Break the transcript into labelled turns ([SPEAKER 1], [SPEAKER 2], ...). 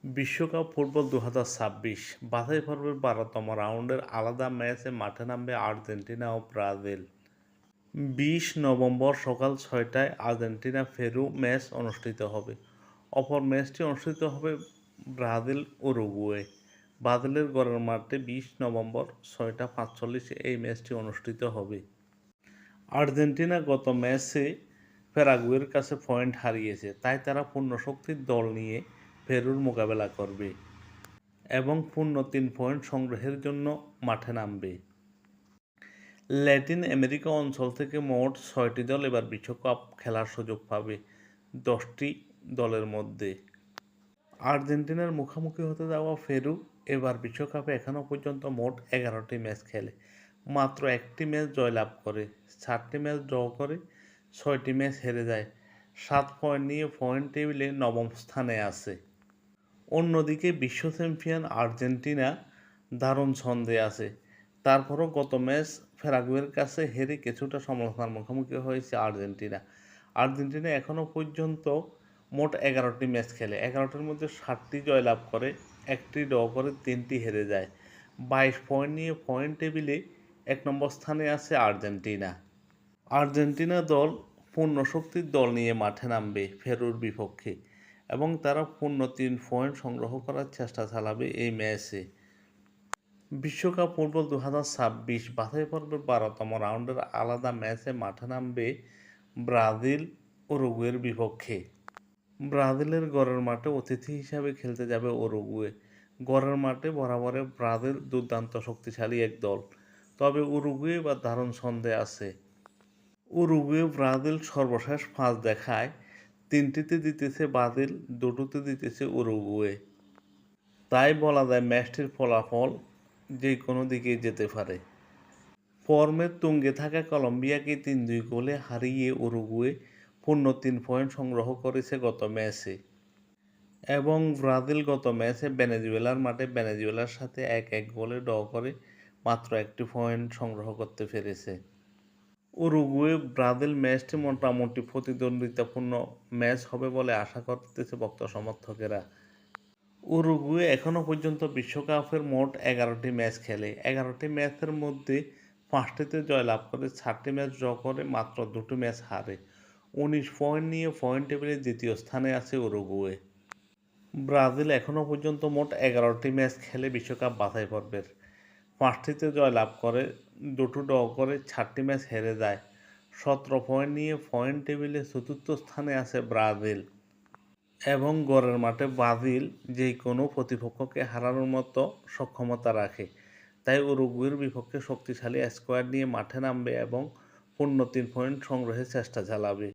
[SPEAKER 1] বিশ্বকাপ ফুটবল ২০২৬ বাছাই পর্বের ১২তম রাউন্ডের আলাদা ম্যাচে মাঠে নামবে আর্জেন্টিনা ও ব্রাজিল। ২০ নভেম্বর সকাল ৬টায় আর্জেন্টিনা-পেরু ম্যাচ অনুষ্ঠিত হবে। অপর ম্যাচটি অনুষ্ঠিত হবে ব্রাজিল-উরুগুয়ে। ব্রাজিলের ঘরের মাঠে ২০ নভেম্বর ৬টা ৪৫-এ এই ম্যাচটি অনুষ্ঠিত হবে। আর্জেন্টিনা গত ম্যাচে প্যারাগুয়ের কাছে পয়েন্ট হারিয়েছে, তাই তারা পূর্ণ শক্তির দল নিয়ে পেরুর মোকাবেলা করবে এবং পূর্ণ ৩ পয়েন্ট সংগ্রহের জন্য মাঠে নামবে। ল্যাটিন আমেরিকা অঞ্চল থেকে মোট ৬টি দল এবার বিশ্বকাপ খেলার সুযোগ পাবে ১০টি দলের মধ্যে। আর্জেন্টিনার মুখোমুখি হতে যাওয়া পেরু এবার বিশ্বকাপে এখনও পর্যন্ত মোট ১১টি ম্যাচ খেলে, মাত্র একটি ম্যাচ জয়লাভ করে, ৪টি ম্যাচ ড্র করে, ৬টি ম্যাচ হেরে যায়। ৭ পয়েন্ট নিয়ে পয়েন্ট টেবিলে নবম স্থানে আছে। অন্যদিকে বিশ্ব চ্যাম্পিয়ন আর্জেন্টিনা দারুণ ছন্দে আছে। তারপরও গত ম্যাচ প্যারাগুয়ের কাছে হেরে কিছুটা সমালোচনার মুখোমুখি হয়েছে আর্জেন্টিনা। আর্জেন্টিনা এখনও পর্যন্ত মোট ১১টি ম্যাচ খেলে, ১১টির মধ্যে ৭টি জয়লাভ করে, একটি ড্র করে, ৩টি হেরে যায়। ২২ পয়েন্ট নিয়ে পয়েন্ট টেবিলে ১ নম্বর স্থানে আছে আর্জেন্টিনা। আর্জেন্টিনা দল পূর্ণ শক্তির দল নিয়ে মাঠে নামবে পেরুর বিপক্ষে এবং তারা পূর্ণ ৩ পয়েন্ট সংগ্রহ করার চেষ্টা চালাবে এই ম্যাচে। বিশ্বকাপ ফুটবল ২০২৬ বাছাই পর্বের ১২তম রাউন্ডের আলাদা ম্যাচে মাঠে নামবে ব্রাজিল উরুগুয়ের বিপক্ষে। ব্রাজিলের ঘরের মাঠে অতিথি হিসাবে খেলতে যাবে উরুগুয়ে। ঘরের মাঠে বরাবরে ব্রাজিল দুর্দান্ত শক্তিশালী এক দল, তবে উরুগুয়ে এবার দারুণ ছন্দে আছে। উরুগুয়ে ব্রাজিল সর্বশেষ ৫ দেখায় ৩টিতে জিতেছে ব্রাজিল, ২টোতে জিতেছে উরুগুয়ে। তাই বলা যায় ম্যাচটির ফলাফল যে কোনো দিকেই যেতে পারে। ফর্মের তুঙ্গে থাকা কলম্বিয়াকে ৩-২ গোলে হারিয়ে উরুগুয়ে পূর্ণ ৩ পয়েন্ট সংগ্রহ করেছে গত ম্যাচে এবং ব্রাজিল গত ম্যাচে ভেনেজুয়েলার মাঠে ভেনেজুয়েলার সাথে ১-১ গোলে ড্র করে মাত্র ১টি পয়েন্ট সংগ্রহ করতে পেরেছে। উরুগুয়ে ব্রাজিল ম্যাচটি মোটামুটি প্রতিদ্বন্দ্বিতাপূর্ণ ম্যাচ হবে বলে আশা করতেছে ভক্ত সমর্থকেরা। উরুগুয়ে এখনও পর্যন্ত বিশ্বকাপের মোট ১১টি ম্যাচ খেলে, ১১টি ম্যাচের মধ্যে ৫টিতে জয়লাভ করে, ৪টি ম্যাচ ড্র করে, মাত্র ২টি ম্যাচ হারে। ১৯ পয়েন্ট নিয়ে পয়েন্ট টেবিলে দ্বিতীয় স্থানে আছে উরুগুয়ে। ব্রাজিল এখনও পর্যন্ত মোট ১১টি ম্যাচ খেলে বিশ্বকাপ বাছাই পর্বের, ৫টিতে জয়লাভ করে, ২টো ড্র করে, ৪টি ম্যাচ হেরে যায়। ১৭ পয়েন্ট নিয়ে পয়েন্ট টেবিলে চতুর্থ স্থানে আছে ব্রাজিল এবং ঘরের মাঠে ব্রাজিল যে কোনো প্রতিপক্ষকে হারানোর মতো সক্ষমতা রাখে। তাই উরুগুয়ের বিপক্ষে শক্তিশালী স্কোয়াড নিয়ে মাঠে নামবে এবং পূর্ণ ৩ পয়েন্ট সংগ্রহের চেষ্টা চালাবে।